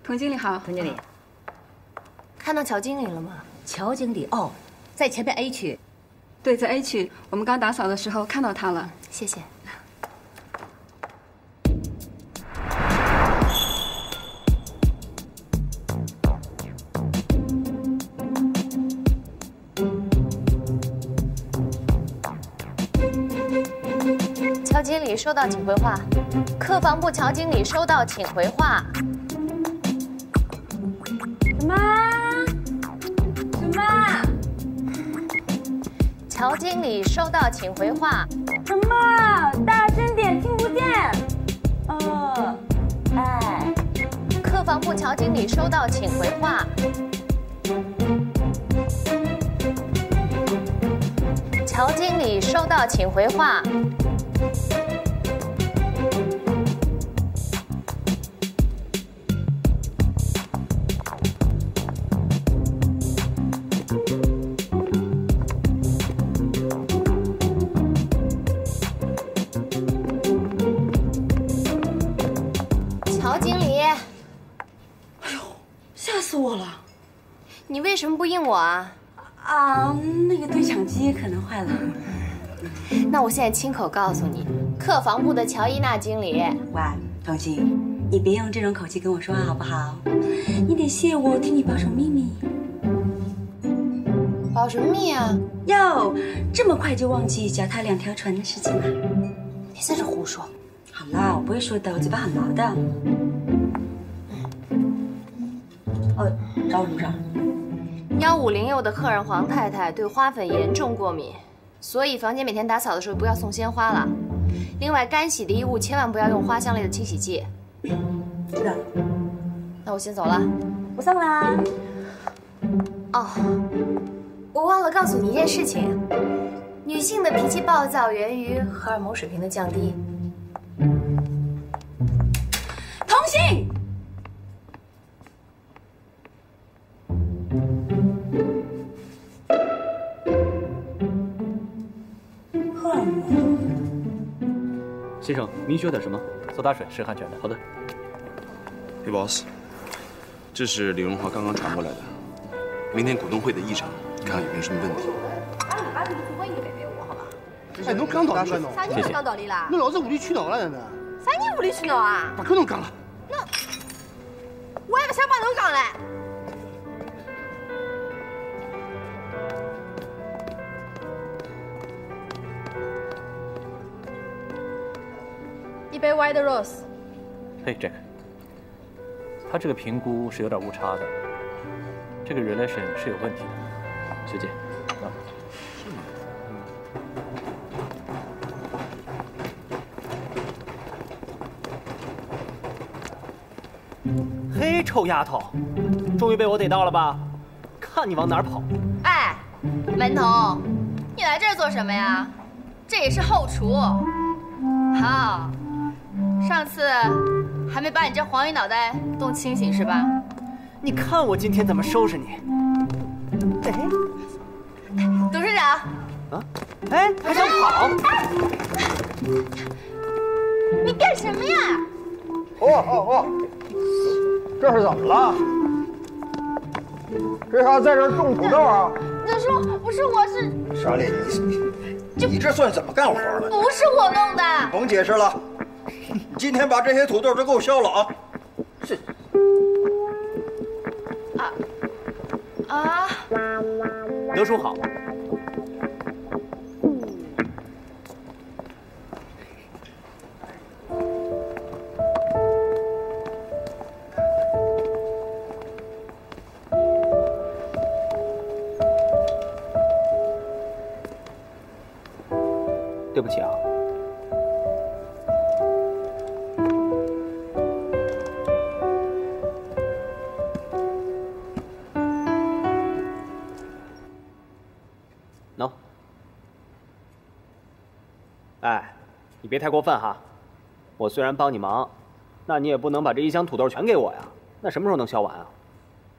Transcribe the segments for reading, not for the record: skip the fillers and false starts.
童经理好。童经理，看到乔经理了吗？乔经理哦，在前面 A 区。对，在 A 区，我们刚打扫的时候看到他了。谢谢。乔经理收到，请回话。客房部乔经理收到，请回话。什么？什么？乔经理收到，请回话。什么？大声点，听不见。哎。客房部乔经理收到，请回话。乔经理收到，请回话。乔经理，哎呦，吓死我了！你为什么不应我啊？那个对讲机可能坏了。那我现在亲口告诉你，客房部的乔伊娜经理。喂，童心，你别用这种口气跟我说话好不好？你得谢我替你保守秘密。保什么密啊？哟，这么快就忘记脚踏两条船的事情了？别在这胡说。好啦，我不会说的，我嘴巴很牢的。找我什么事？1506的客人黄太太对花粉严重过敏，所以房间每天打扫的时候不要送鲜花了。另外，干洗的衣物千万不要用花香类的清洗剂。知道了。那我先走了。不送啦。哦，我忘了告诉你一件事情：女性的脾气暴躁源于荷尔蒙水平的降低。童心。先生，您需要点什么？苏打水是汉泉的。好的。嘿 ，boss， 这是李荣华刚刚传过来的，明天股东会的议程，看看有没有什么问题。哎，侬讲道理了侬？啥人讲道理啦？侬老是无理取闹了，真的。啥人无理取闹啊？不可能讲了。那我也不想帮侬讲嘞。一杯 White Rose。嘿 ，Jack， 他这个评估是有点误差的，这个 relation 是有问题的，学姐。啊。是吗？嘿，臭丫头，终于被我逮到了吧？看你往哪儿跑！哎，文彤，你来这儿做什么呀？这也是后厨。好，上次还没把你这黄鱼脑袋弄清醒是吧？你看我今天怎么收拾你！哎，董事长。啊？哎，还想跑？你干什么呀？这是怎么了？这是在这种土豆啊？那说不是我是莎莉，你这算怎么干活的？不是我弄的。甭解释了，今天把这些土豆都给我削了啊！这刘叔好。对不起啊。喏，哎，你别太过分哈。我虽然帮你忙，那你也不能把这一箱土豆全给我呀。那什么时候能削完啊？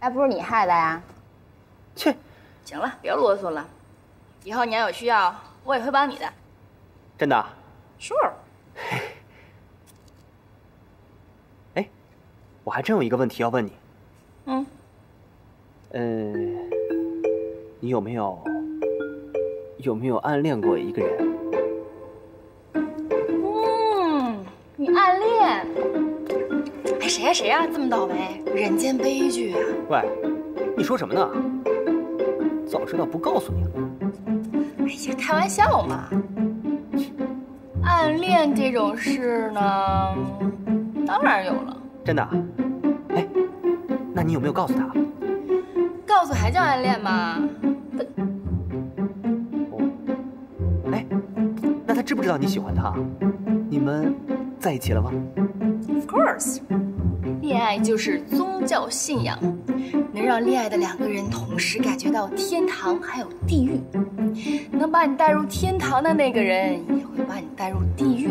哎，不是你害的呀？切，行了，别啰嗦了。以后你要有需要，我也会帮你的。真的？ Sure。哎，我还真有一个问题要问你。你有没有暗恋过一个人？你暗恋？哎，谁呀谁呀，这么倒霉，人间悲剧啊！喂，你说什么呢？早知道不告诉你了。哎呀，开玩笑嘛。暗恋这种事呢，当然有了。真的？哎，那你有没有告诉他？告诉还叫暗恋吗？哎，那他知不知道你喜欢他？你们在一起了吗 ？Of course， 恋爱就是宗教信仰，能让恋爱的两个人同时感觉到天堂还有地狱。能把你带入天堂的那个人，也会把你带入地狱；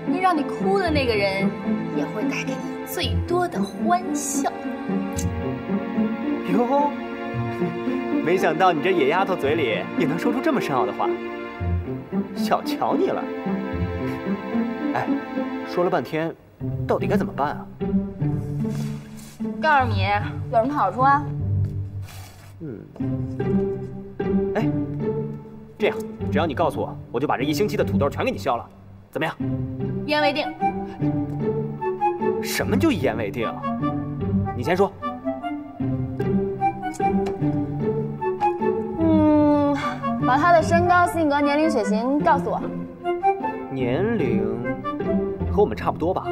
能让你哭的那个人，也会带给你最多的欢笑。哟，没想到你这野丫头嘴里也能说出这么深奥的话，小瞧你了。哎，说了半天，到底该怎么办啊？告诉你，有什么好处啊？哎，这样，只要你告诉我，我就把这1星期的土豆全给你削了，怎么样？一言为定。什么就一言为定？你先说。把他的身高、性格、年龄、血型告诉我。年龄和我们差不多吧？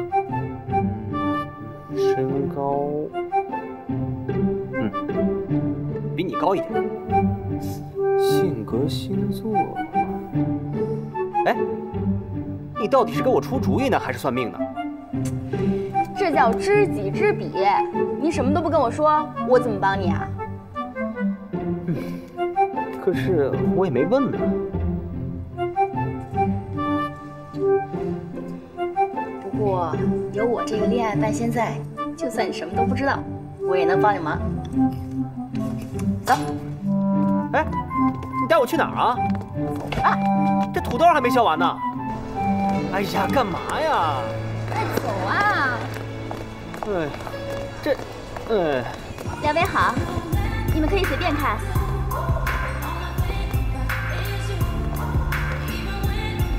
身高，比你高一点。性格、星座，哎，你到底是给我出主意呢，还是算命呢？这叫知己知彼。你什么都不跟我说，我怎么帮你啊？可是我也没问呢。不过有我这个恋爱半仙在，就算你什么都不知道，我也能帮你忙。走。哎，你带我去哪儿啊？啊，这土豆还没削完呢。哎呀，干嘛呀？快走啊！两位好，你们可以随便看。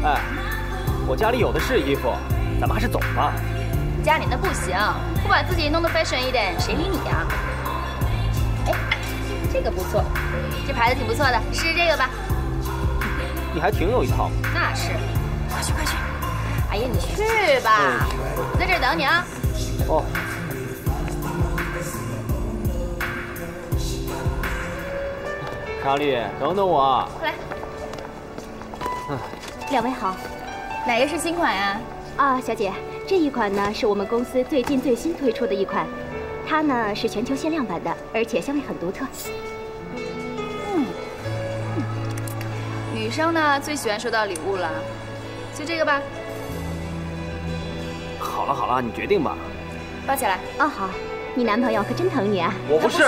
哎，我家里有的是衣服，咱们还是走吧。家里那不行，不把自己弄得 fashion 一点，谁理你呀？哎，这个不错，这牌子挺不错的，试试这个吧。你还挺有一套。那是，快去快去！哎呀，你去吧，我在这儿等你啊。哦。查理，等等我。快来。两位好，哪个是新款呀？啊，小姐，这一款呢是我们公司最近最新推出的一款，它呢是全球限量版的，而且香味很独特。女生呢最喜欢收到礼物了，就这个吧。好了好了，你决定吧。抱起来。哦好，你男朋友可真疼你啊。我不是。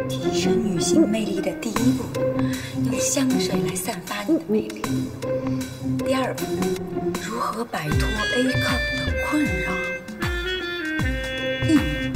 提升女性魅力的第一步，用香水来散发你的魅力。第二步，如何摆脱 A cup 的困扰？1名。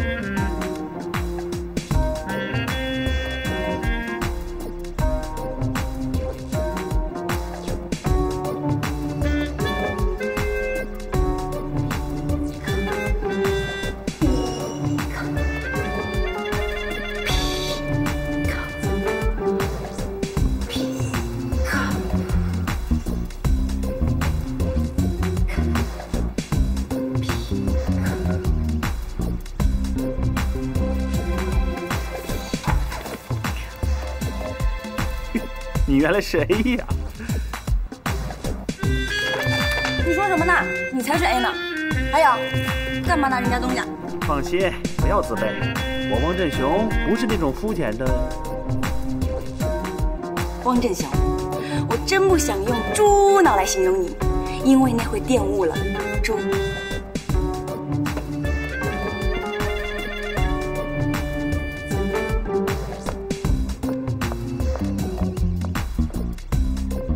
你原来是 A 呀？你说什么呢？你才是 A 呢！还有，干嘛拿人家东西啊？放心，不要自卑，我汪振雄不是那种肤浅的。汪振雄，我真不想用猪脑来形容你，因为那会玷污了猪。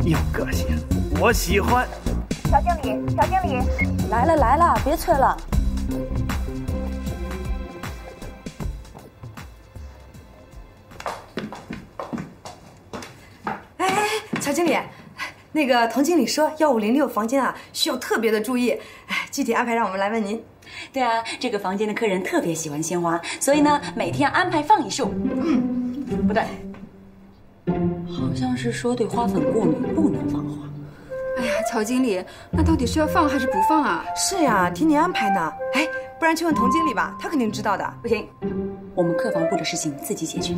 有个性，我喜欢。小经理，小经理，来了来了，别催了。乔经理，那个童经理说1506房间啊，需要特别的注意，具体安排让我们来问您。对啊，这个房间的客人特别喜欢鲜花，所以呢，每天要安排放一束。不对，好像是说对花粉过敏不能放花。哎呀，乔经理，那到底是要放还是不放啊？是呀，听您安排呢。哎，不然去问童经理吧，他肯定知道的。不行，我们客房部的事情自己解决。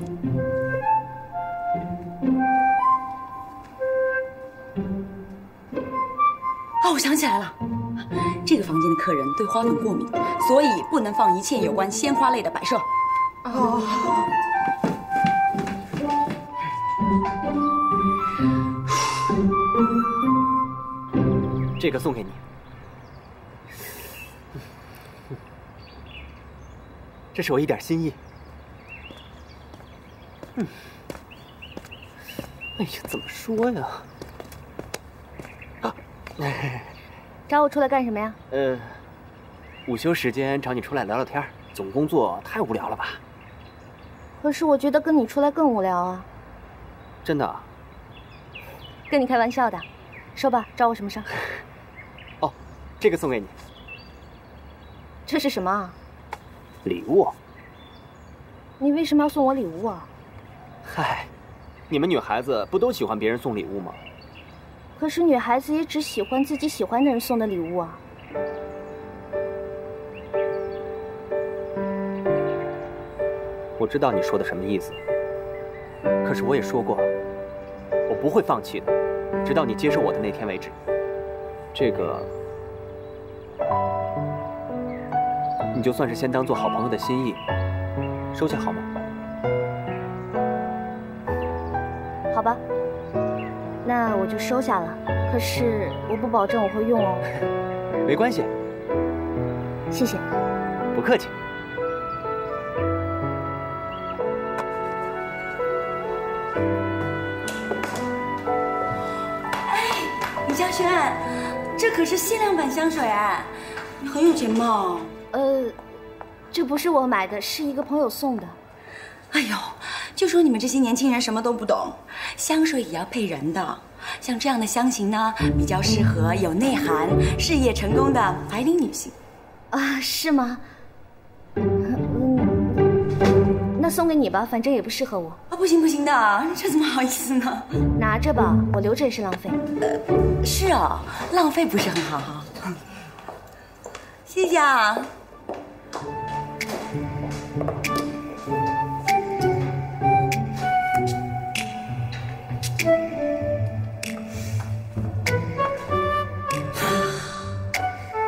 哦，我想起来了，这个房间的客人对花粉过敏，所以不能放一切有关鲜花类的摆设。哦，好。这个送给你。这是我一点心意。哎呀，怎么说呀？找我出来干什么呀？午休时间找你出来聊聊天，总工作太无聊了吧？可是我觉得跟你出来更无聊啊。真的？跟你开玩笑的。说吧，找我什么事儿？哦，这个送给你。这是什么啊？礼物。你为什么要送我礼物啊？嗨，你们女孩子不都喜欢别人送礼物吗？可是女孩子也只喜欢自己喜欢的人送的礼物啊。我知道你说的什么意思，可是我也说过，我不会放弃的，直到你接受我的那天为止。这个，你就算是先当做好朋友的心意，收下好吗？好吧。那我就收下了，可是我不保证我会用哦。没关系，谢谢。不客气。哎，李嘉轩，这可是限量版香水哎，你很有钱嘛？这不是我买的，是一个朋友送的。哎呦，就说你们这些年轻人什么都不懂，香水也要配人的。像这样的香型呢，比较适合有内涵、事业成功的白领女性。啊，是吗？那送给你吧，反正也不适合我。啊，不行不行的，这怎么好意思呢？拿着吧，我留着也是浪费。是啊，浪费不是很好哈。谢谢啊。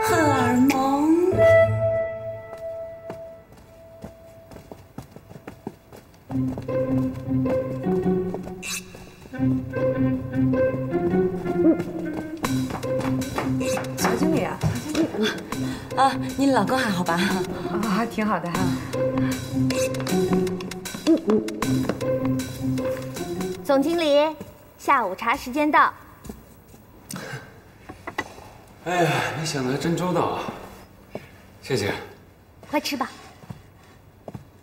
荷尔蒙。小经理啊，啊，你老公还好吧？啊，挺好的哈。总经理，下午茶时间到。哎呀，你想的还真周到啊！谢谢。快吃吧。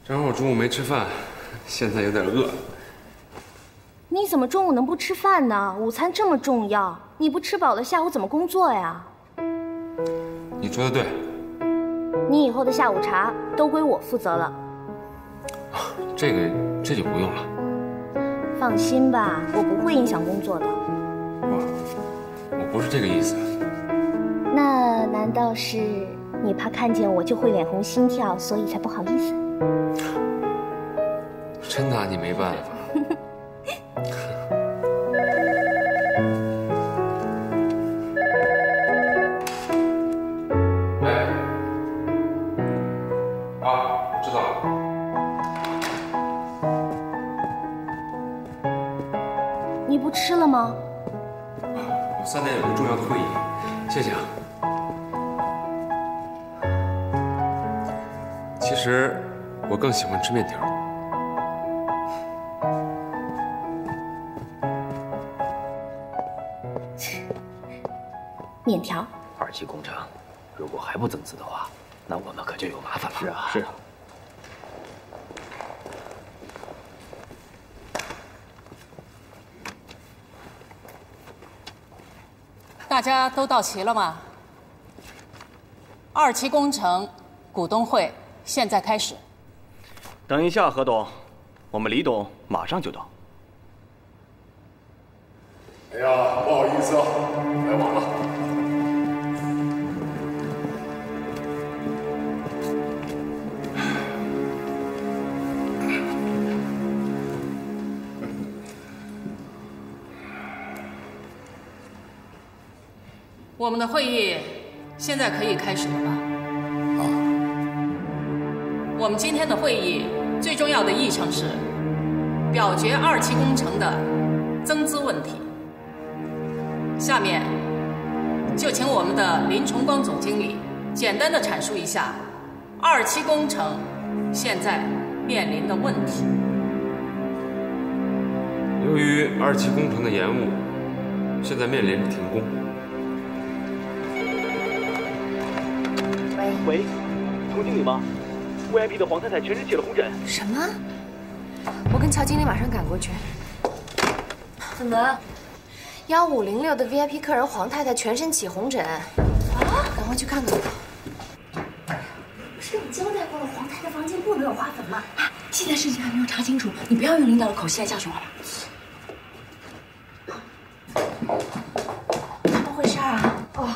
正好我中午没吃饭，现在有点饿。你怎么中午能不吃饭呢？午餐这么重要，你不吃饱了，下午怎么工作呀？你说的对。你以后的下午茶都归我负责了。这就不用了。放心吧，我不会影响工作的。我不是这个意思。那难道是你怕看见我就会脸红心跳，所以才不好意思？真拿你没办法。哎，啊，我知道了。你不吃了吗？我3点有个重要的会议，谢谢啊。其实我更喜欢吃面条。免条。二期工程如果还不增资的话，那我们可就有麻烦了。是啊，是啊。大家都到齐了吗？二期工程股东会现在开始。等一下，何董，我们李董马上就到。哎呀，不好意思啊，来晚了。我们的会议现在可以开始了吧？好。我们今天的会议最重要的议程是表决二期工程的增资问题。下面就请我们的林崇光总经理简单的阐述一下二期工程现在面临的问题。由于二期工程的延误，现在面临着停工。喂，童经理吗 ？VIP 的黄太太全身起了红疹。什么？我跟乔经理马上赶过去。怎么了？1506的 VIP 客人黄太太全身起红疹啊！赶快去看看吧。不是你交代过了，黄太太房间不能有花粉吗？现在事情还没有查清楚，你不要用领导的口气来教训我了。怎么回事啊？哦。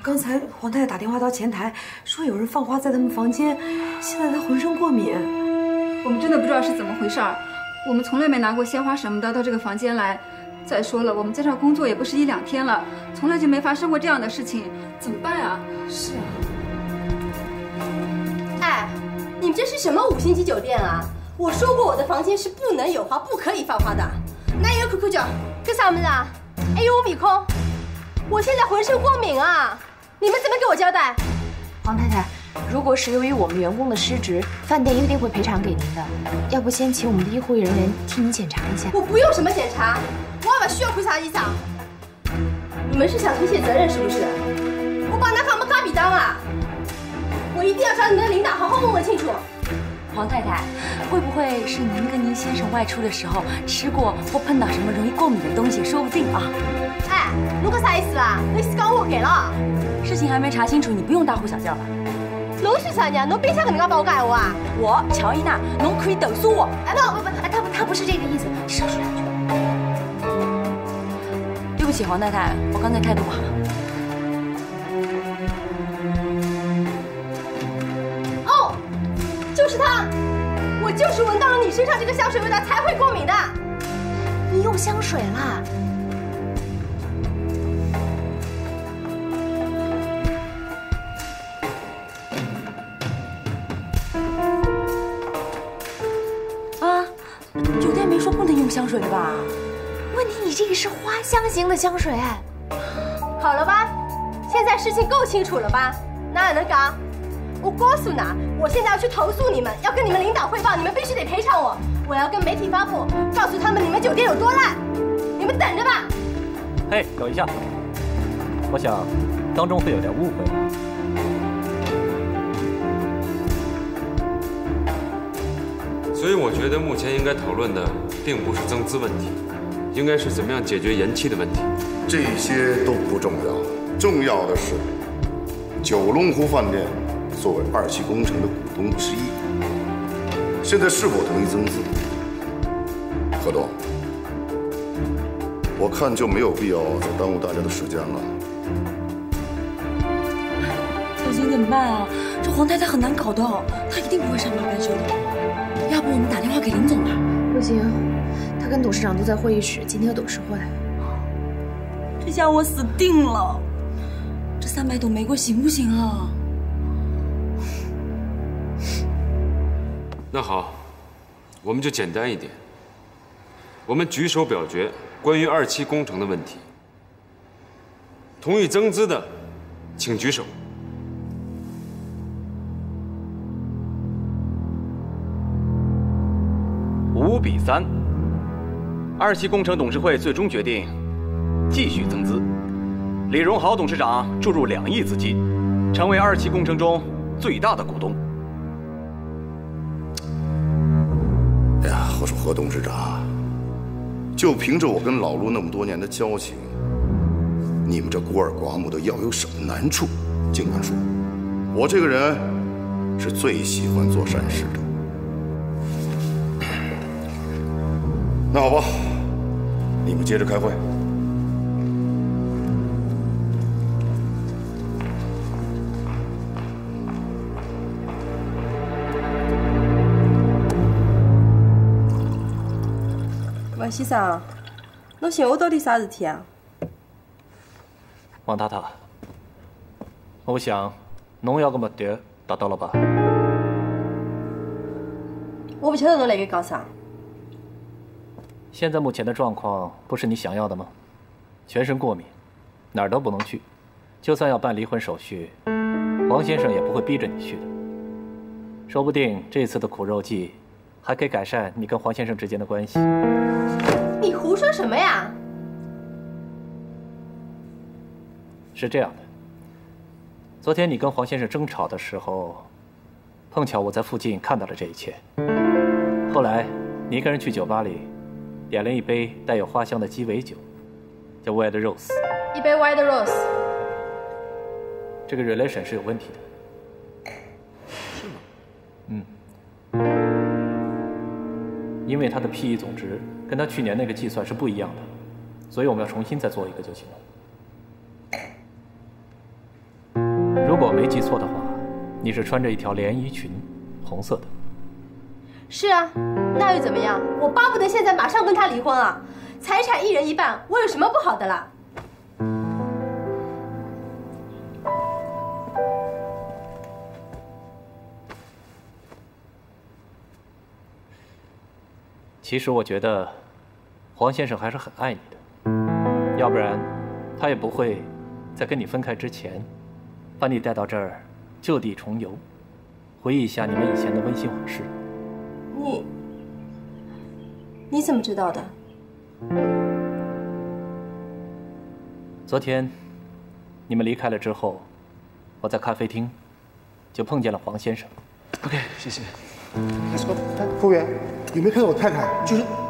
刚才黄太太打电话到前台，说有人放花在他们房间，现在她浑身过敏。我们真的不知道是怎么回事儿，我们从来没拿过鲜花什么的到这个房间来。再说了，我们在这儿工作也不是1、2天了，从来就没发生过这样的事情，怎么办啊？是啊。哎，你们这是什么5星级酒店啊？我说过我的房间是不能有花，不可以放花的。那也有口叫，干啥么子啊？哎呦，我面孔，我现在浑身过敏啊！你们怎么给我交代？黄太太，如果是由于我们员工的失职，饭店一定会赔偿给您的。要不先请我们的医护人员替您检查一下。我不用什么检查，我不需要看啥医生。你们是想推卸责任是不是？我帮那他们嘎比当啊！我一定要找你们的领导好好问问清楚。黄太太，会不会是您跟您先生外出的时候吃过或碰到什么容易过敏的东西？说不定啊。哎，侬搿啥意思啦？侬是讲我改了？事情还没查清楚，你不用大呼小叫了。侬算啥人？侬凭啥搿能介帮我讲闲话啊？我乔伊娜，侬可以投诉我。哎不，他不是这个意思，少说两句。对不起，黄太太，我刚才态度不好。哦，就是他，我就是闻到了你身上这个香水味道才会过敏的。你用香水啦？酒店没说不能用香水的吧？问题你这个是花香型的香水哎。好了吧，现在事情够清楚了吧？哪能讲？我告诉你，我现在要去投诉你们，要跟你们领导汇报，你们必须得赔偿我。我要跟媒体发布，告诉他们你们酒店有多烂，你们等着吧。嘿，等一下，我想当中会有点误会吧。所以我觉得目前应该讨论的并不是增资问题，应该是怎么样解决延期的问题。这些都不重要，重要的是九龙湖饭店作为2期工程的股东之一，现在是否同意增资？何董，我看就没有必要再耽误大家的时间了。小金怎么办啊？这黄太太很难搞的，她一定不会善罢甘休的。要不我们打电话给林总吧？不行，他跟董事长都在会议室，今天有董事会。这下我死定了。这300朵玫瑰行不行啊？那好，我们就简单一点，我们举手表决关于2期工程的问题。同意增资的，请举手。5比3，2期工程董事会最终决定继续增资。李荣豪董事长注入2亿资金，成为2期工程中最大的股东。哎呀，我说何董事长，就凭着我跟老陆那么多年的交情，你们这孤儿寡母的要有什么难处，尽管说。我这个人是最喜欢做善事的。那好吧，你们接着开会。王先生，侬寻我到底啥事体啊？王太太，我想侬要个目的达到了吧？我不晓得侬辣盖讲啥。现在目前的状况不是你想要的吗？全身过敏，哪儿都不能去，就算要办离婚手续，黄先生也不会逼着你去的。说不定这次的苦肉计，还可以改善你跟黄先生之间的关系。你胡说什么呀？是这样的，昨天你跟黄先生争吵的时候，碰巧我在附近看到了这一切。后来你一个人去酒吧里，点了一杯带有花香的鸡尾酒，叫 Wild Rose。一杯 Wild Rose。这个 relation 是有问题的。是吗？因为它的 PE 总值跟它去年那个计算是不一样的，所以我们要重新再做一个就行了。如果我没记错的话，你是穿着一条连衣裙，红色的。是啊，那又怎么样？我巴不得现在马上跟他离婚啊！财产1人1半，我有什么不好的啦？其实我觉得，黄先生还是很爱你的，要不然，他也不会在跟你分开之前，把你带到这儿，就地重游，回忆一下你们以前的温馨往事。你怎么知道的？昨天，你们离开了之后，我在咖啡厅就碰见了黄先生。OK， 谢谢。服务员，有没有看到我太太？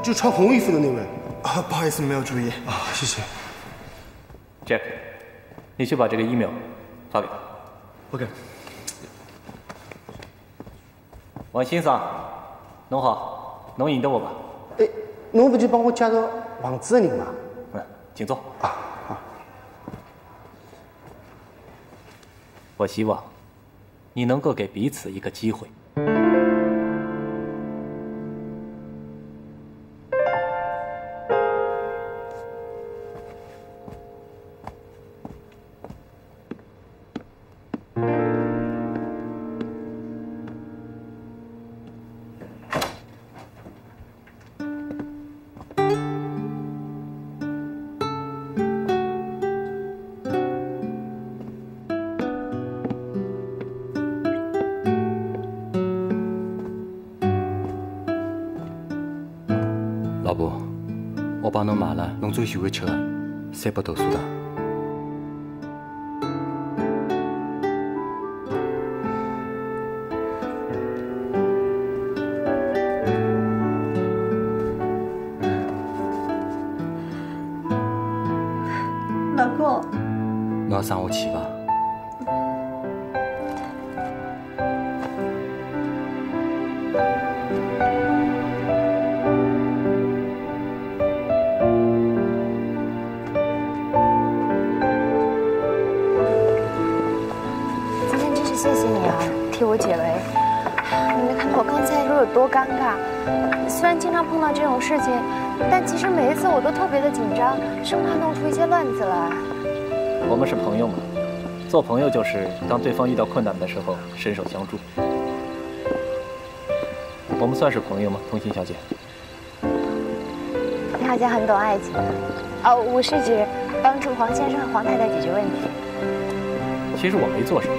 就穿红衣服的那位。啊，不好意思，没有注意。啊，谢谢。Jack， 你去把这个 email 发给他。OK。王先生，侬好，侬认得我吧？哎，侬不就帮我介绍房子的人吗？请坐。啊，好。我希望你能够给彼此一个机会。老婆，我帮侬买了侬最喜欢吃的3把豆酥的。老公，侬要生我气伐？替我解围，你没看到我刚才说有多尴尬？虽然经常碰到这种事情，但其实每一次我都特别的紧张，生怕弄出一些乱子来。我们是朋友嘛，做朋友就是当对方遇到困难的时候伸手相助。我们算是朋友吗，童心小姐？你好像很懂爱情。哦，我是指帮助黄先生和黄太太解决问题。其实我没做什么。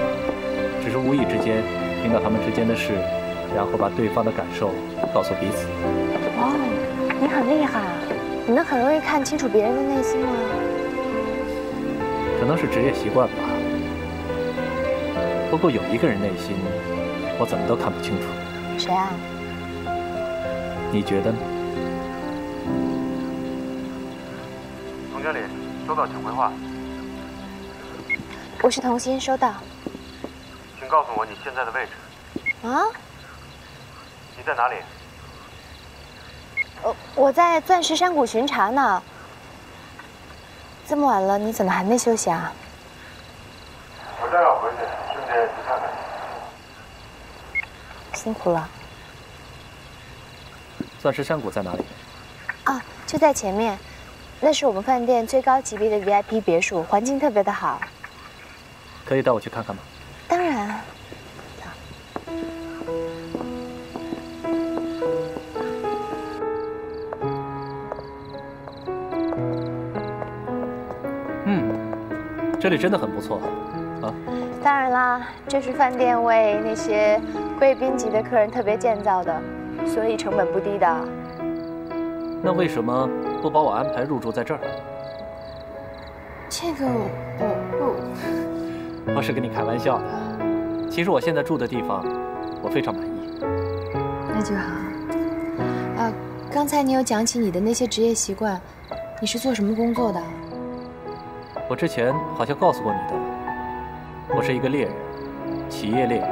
只是无意之间听到他们之间的事，然后把对方的感受告诉彼此。哦，你很厉害啊！你能很容易看清楚别人的内心吗？可能能是职业习惯吧。不过有一个人内心，我怎么都看不清楚。谁啊？你觉得呢？总经理，收到，请回话。我是童心，收到。请告诉我你现在的位置。啊？你在哪里？我在钻石山谷巡查呢。这么晚了，你怎么还没休息啊？我正要回去，顺便去看看你。辛苦了。钻石山谷在哪里？啊，就在前面，那是我们饭店最高级别的 VIP 别墅，环境特别的好。可以带我去看看吗？当然。这里真的很不错啊！当然啦，这是饭店为那些贵宾级的客人特别建造的，所以成本不低的。那为什么不把我安排入住在这儿？这个我是跟你开玩笑的。其实我现在住的地方，我非常满意。那就好。刚才你有讲起你的那些职业习惯，你是做什么工作的？我之前好像告诉过你的，我是一个猎人，企业猎人，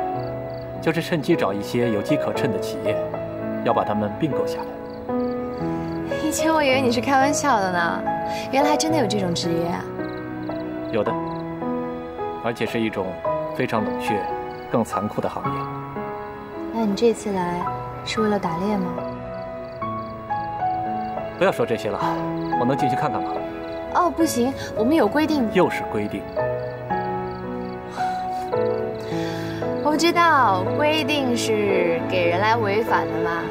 就是趁机找一些有机可乘的企业，要把它们并购下来。以前我以为你是开玩笑的呢，原来还真的有这种职业啊！有的，而且是一种非常冷血、更残酷的行业。那你这次来是为了打猎吗？不要说这些了，我能进去看看吗？哦，不行，我们有规定。又是规定。我知道，规定是给人来违反的嘛。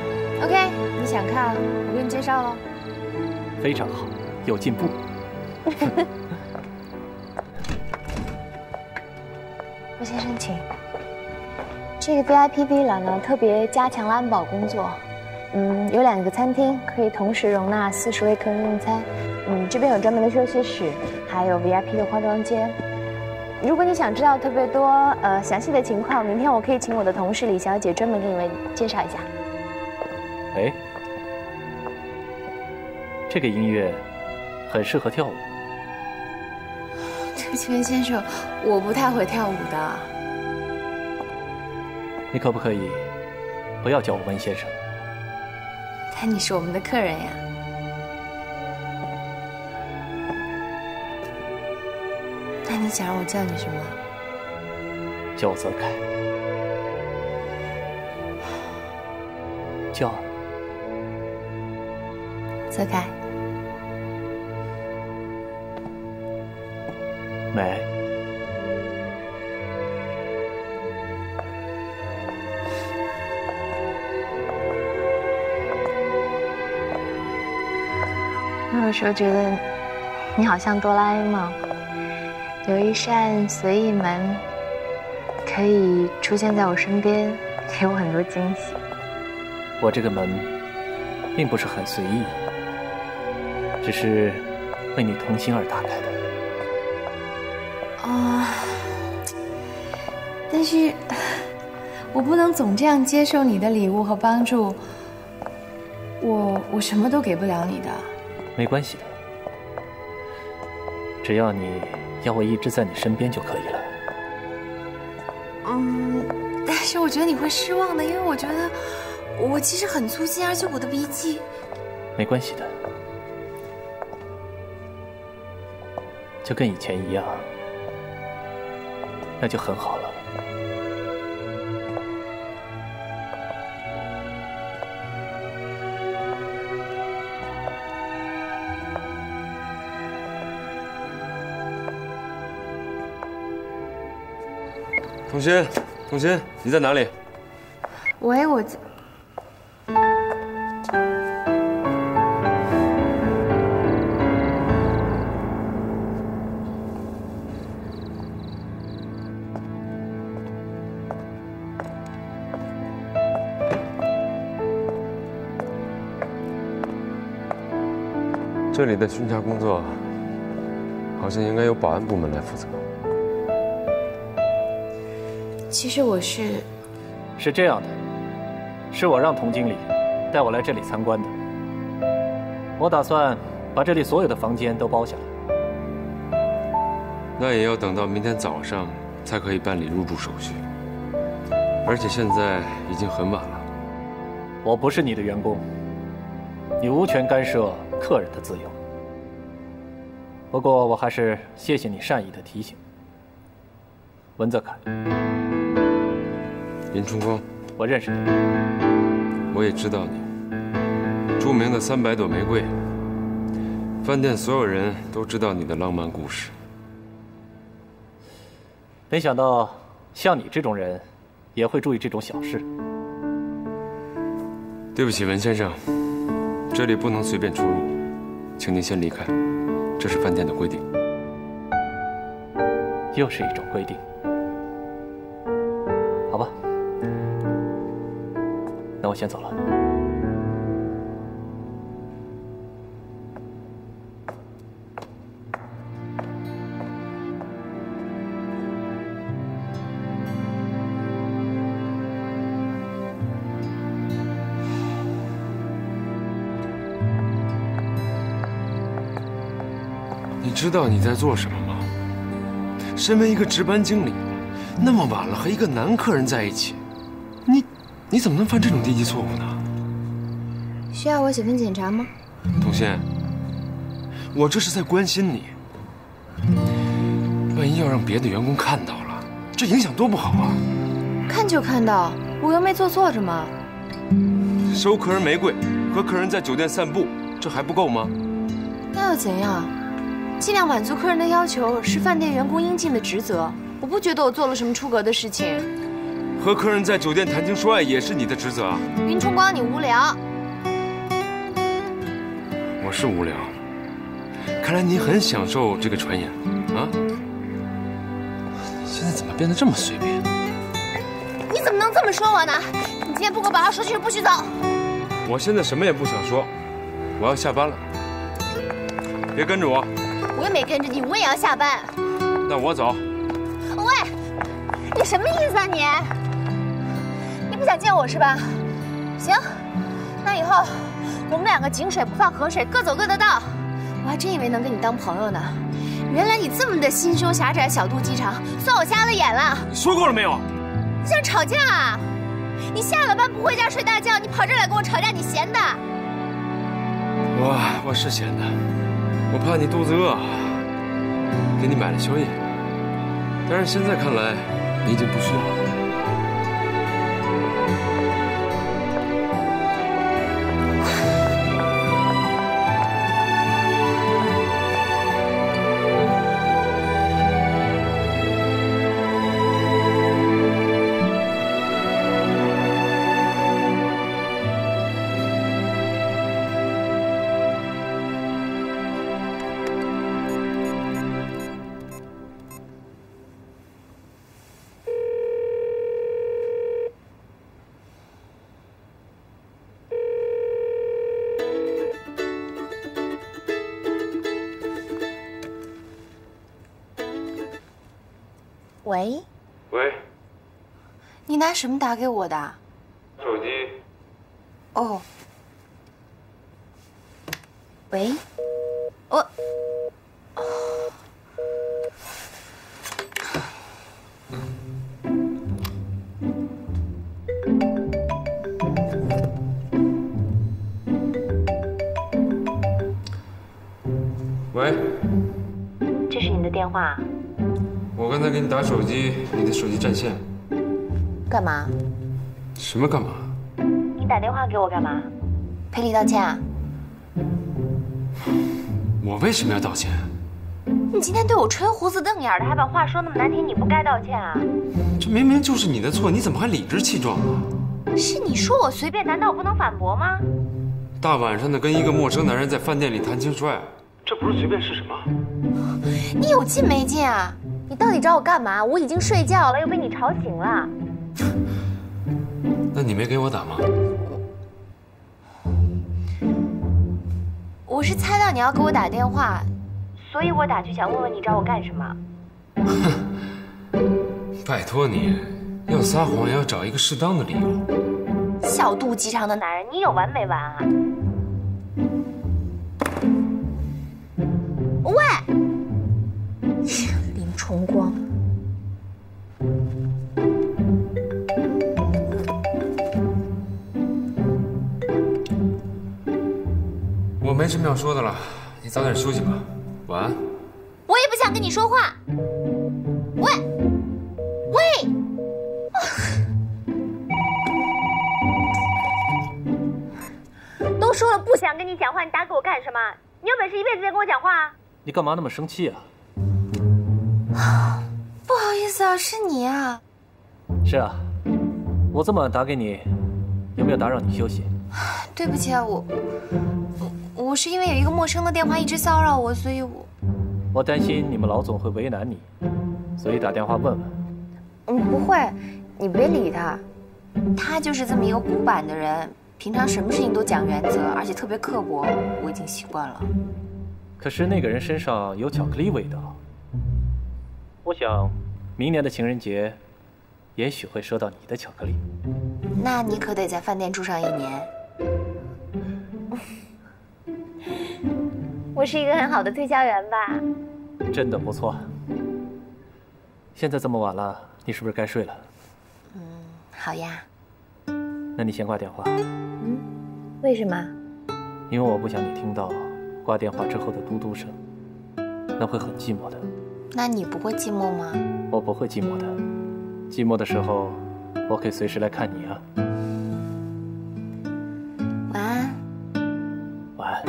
OK， 你想看，我给你介绍喽。非常好，有进步。魏先生，请。这个 VIP villa 呢，特别加强了安保工作。有2个餐厅，可以同时容纳40位客人用餐。这边有专门的休息室，还有 VIP 的化妆间。如果你想知道特别多详细的情况，明天我可以请我的同事李小姐专门给你们介绍一下。哎，这个音乐很适合跳舞。对不起，温先生，我不太会跳舞的。你可不可以不要叫我温先生？但你是我们的客人呀。那你想让我叫你什么？叫我泽凯。叫。泽凯。美。我有时候觉得你好像哆啦 A 梦，有一扇随意门，可以出现在我身边，给我很多惊喜。我这个门并不是很随意，只是为你童心而打开的。但是我不能总这样接受你的礼物和帮助，我什么都给不了你的。没关系的，只要你要我一直在你身边就可以了。但是我觉得你会失望的，因为我觉得我其实很粗心，而且我的脾气。没关系的，就跟以前一样，那就很好了。童心，童心，你在哪里？喂，我这里的巡查工作好像应该由保安部门来负责。其实我是这样的，是我让童经理带我来这里参观的。我打算把这里所有的房间都包下来。那也要等到明天早上才可以办理入住手续，而且现在已经很晚了。我不是你的员工，你无权干涉客人的自由。不过我还是谢谢你善意的提醒。文泽凯，林春光，我认识你，我也知道你。著名的300朵玫瑰，饭店所有人都知道你的浪漫故事。没想到像你这种人，也会注意这种小事。对不起，文先生，这里不能随便出入，请您先离开，这是饭店的规定。又是一种规定，好吧，那我先走了。你知道你在做什么吗？身为一个值班经理，那么晚了和一个男客人在一起，你怎么能犯这种低级错误呢？需要我写份检查吗？童心，我这是在关心你。万一要让别的员工看到了，这影响多不好啊！看就看到，我又没做错什么。收客人玫瑰，和客人在酒店散步，这还不够吗？那又怎样？尽量满足客人的要求是饭店员工应尽的职责。我不觉得我做了什么出格的事情。和客人在酒店谈情说爱也是你的职责啊！林春光，你无聊。我是无聊，看来你很享受这个传言啊！你现在怎么变得这么随便？你怎么能这么说我呢？你今天不给我把号收据，不许走！我现在什么也不想说，我要下班了。别跟着我。我又没跟着你，我也要下班。那我走。喂，你什么意思啊你？你不想见我是吧？行，那以后我们2个井水不犯河水，各走各的道。我还真以为能跟你当朋友呢，原来你这么的心胸狭窄、小肚鸡肠，算我瞎了眼了。你说够了没有？你想吵架啊？你下了班不回家睡大觉，你跑这儿来跟我吵架，你闲的？我是闲的。我怕你肚子饿，给你买了宵夜，但是现在看来，你已经不需要了。喂，喂，你拿什么打给我的？手机。哦。喂，我。喂，这是你的电话。我刚才给你打手机，你的手机占线。干嘛？什么干嘛？你打电话给我干嘛？赔礼道歉啊？我为什么要道歉？你今天对我吹胡子瞪眼的，还把话说那么难听，你不该道歉啊？这明明就是你的错，你怎么还理直气壮呢？是你说我随便，难道我不能反驳吗？大晚上的跟一个陌生男人在饭店里谈情说爱，这不是随便是什么？你有劲没劲啊？你到底找我干嘛？我已经睡觉了，又被你吵醒了。那你没给我打吗？我是猜到你要给我打电话，所以我打去想问问你找我干什么。拜托你，要撒谎也要找一个适当的理由。小肚鸡肠的男人，你有完没完啊？喂，林崇光。我没什么要说的了，你早点休息吧，晚安。我也不想跟你说话。喂，喂，都说了不想跟你讲话，你打给我干什么？你有本事一辈子再跟我讲话啊！你干嘛那么生气啊？不好意思啊，是你啊。是啊，我这么晚打给你，有没有打扰你休息？对不起啊，我是因为有一个陌生的电话一直骚扰我，所以我担心你们老总会为难你，所以打电话问问。不会，你别理他，他就是这么一个古板的人，平常什么事情都讲原则，而且特别刻薄，我已经习惯了。可是那个人身上有巧克力味道，我想明年的情人节，也许会收到你的巧克力。那你可得在饭店住上1年。我是一个很好的推销员吧？真的不错。现在这么晚了，你是不是该睡了？好呀。那你先挂电话。为什么？因为我不想你听到挂电话之后的嘟嘟声，那会很寂寞的。那你不会寂寞吗？我不会寂寞的，寂寞的时候，我可以随时来看你啊。晚安。晚安。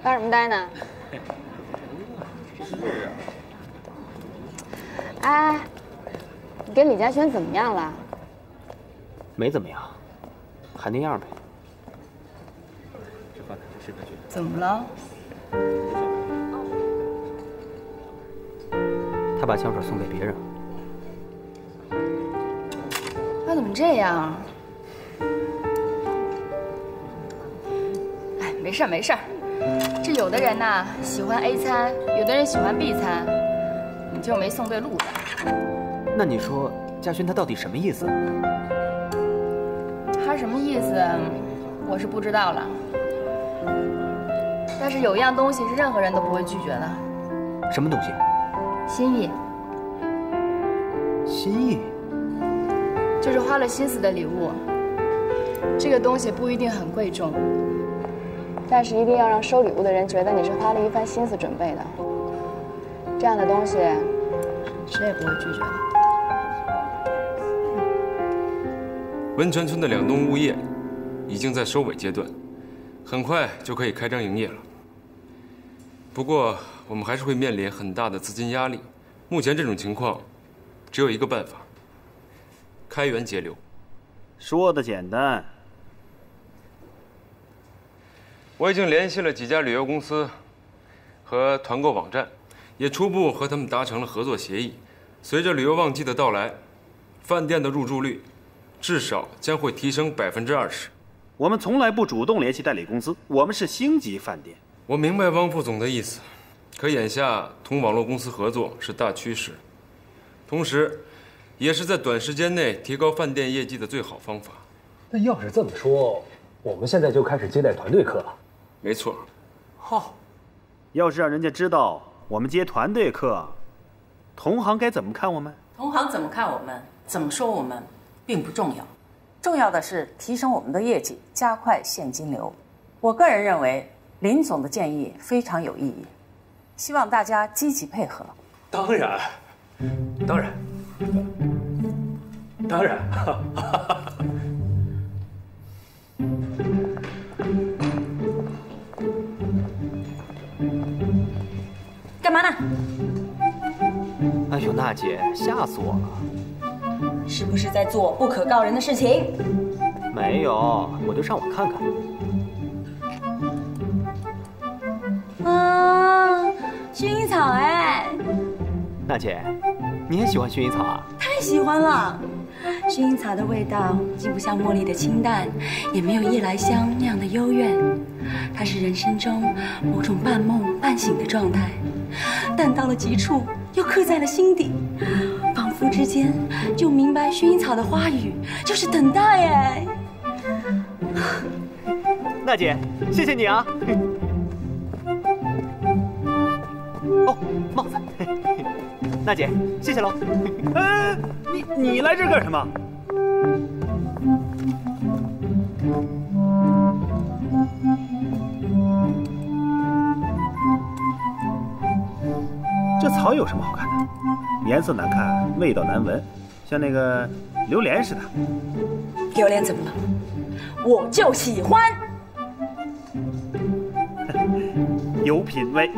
发什么呆呢？哎，你跟李嘉轩怎么样了？没怎么样，还那样呗。怎么了？他把香水送给别人。他怎么这样？哎，没事儿没事儿。这有的人呐喜欢 A 餐，有的人喜欢 B 餐，你就没送对路子。那你说嘉轩他到底什么意思？他什么意思，我是不知道了。但是有一样东西是任何人都不会拒绝的。什么东西？心意。心意？就是花了心思的礼物。这个东西不一定很贵重，但是一定要让收礼物的人觉得你是花了一番心思准备的。这样的东西，谁也不会拒绝的。温泉村的2栋物业已经在收尾阶段，很快就可以开张营业了。不过，我们还是会面临很大的资金压力。目前这种情况，只有一个办法：开源节流。说的简单。我已经联系了几家旅游公司和团购网站，也初步和他们达成了合作协议。随着旅游旺季的到来，饭店的入住率至少将会提升20%。我们从来不主动联系代理公司，我们是星级饭店。我明白汪副总的意思，可眼下同网络公司合作是大趋势，同时，也是在短时间内提高饭店业绩的最好方法。那要是这么说，我们现在就开始接待团队客了。没错。好，要是让人家知道我们接团队客，同行该怎么看我们？同行怎么看我们，怎么说我们，并不重要，重要的是提升我们的业绩，加快现金流。我个人认为，林总的建议非常有意义，希望大家积极配合。当然，当然，当然。娜姐，吓死我了！是不是在做不可告人的事情？没有，我就上网看看。啊，薰衣草哎！娜姐，你也喜欢薰衣草啊？太喜欢了！薰衣草的味道既不像茉莉的清淡，也没有夜来香那样的幽怨，它是人生中某种半梦半醒的状态，淡到了极处，又刻在了心底，仿佛之间就明白薰衣草的花语就是等待哎。娜姐，谢谢你啊！哦，帽子。娜姐，谢谢喽。你来这干什么？这草有什么好看的？颜色难看，味道难闻，像那个榴莲似的。榴莲怎么了？我就喜欢。有品味。